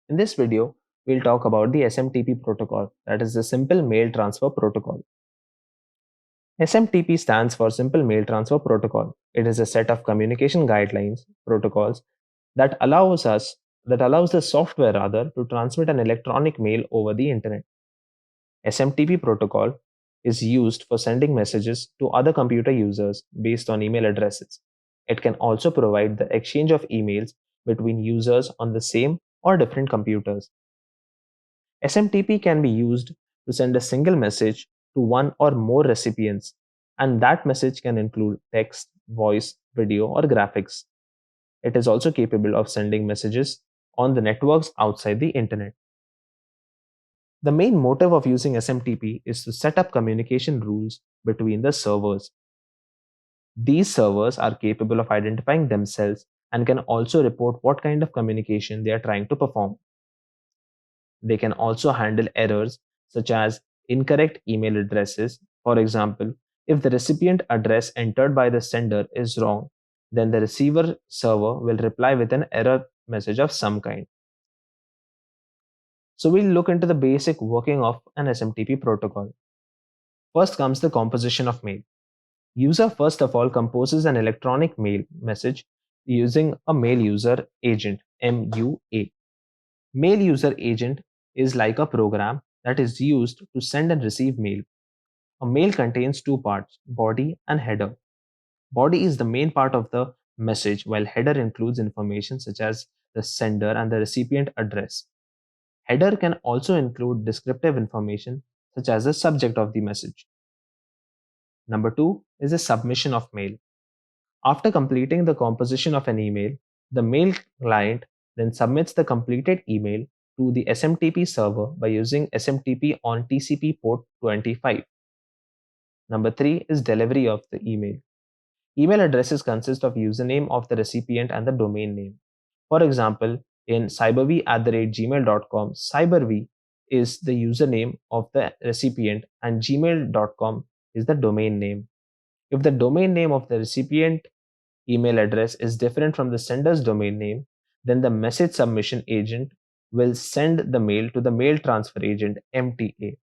In this video, we'll talk about the SMTP protocol, that is the Simple Mail Transfer Protocol. SMTP stands for Simple Mail Transfer Protocol. It is a set of communication guidelines, protocols that allows the software rather to transmit an electronic mail over the internet. SMTP protocol is used for sending messages to other computer users based on email addresses. It can also provide the exchange of emails between users on the same or different computers. SMTP can be used to send a single message to one or more recipients, and that message can include text, voice, video, or graphics. It is also capable of sending messages on the networks outside the internet. The main motive of using SMTP is to set up communication rules between the servers. These servers are capable of identifying themselves and can also report what kind of communication they are trying to perform. They can also handle errors such as incorrect email addresses. For example, if the recipient address entered by the sender is wrong, then the receiver server will reply with an error message of some kind. So we'll look into the basic working of an SMTP protocol. First comes the composition of mail. User first of all composes an electronic mail message using a mail user agent MUA. Mail user agent is like a program that is used to send and receive mail. A mail contains two parts, body and header. Body is the main part of the message, while header includes information such as the sender and the recipient address. Header can also include descriptive information such as the subject of the message. Number two is the submission of mail. After completing the composition of an email, the mail client then submits the completed email to the SMTP server by using SMTP on TCP port 25. Number three is delivery of the email. Email addresses consist of username of the recipient and the domain name. For example, in cyberv@gmail.com, cyberv is the username of the recipient and gmail.com is the domain name. If the domain name of the recipient email address is different from the sender's domain name, then the message submission agent will send the mail to the mail transfer agent MTA.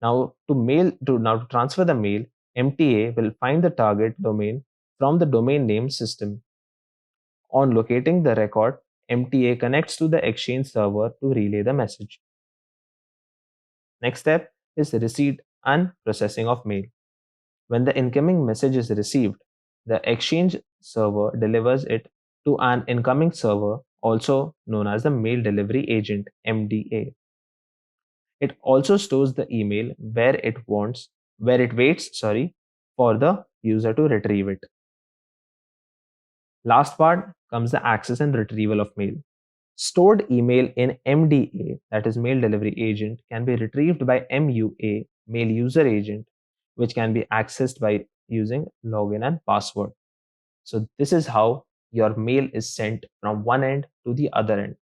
Now to transfer the mail, MTA will find the target domain from the domain name system. On locating the record, MTA connects to the exchange server to relay the message. Next step is the receipt and processing of mail. When the incoming message is received, the exchange server delivers it to an incoming server, also known as the mail delivery agent MDA. It also stores the email where it waits, for the user to retrieve it. Last part comes the access and retrieval of mail. Stored email in MDA, that is mail delivery agent, can be retrieved by MUA, mail user agent, which can be accessed by using login and password. So this is how your mail is sent from one end to the other end.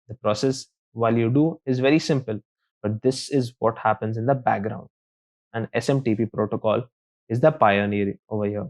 The process while you do is very simple, but this is what happens in the background. And SMTP protocol is the pioneer over here.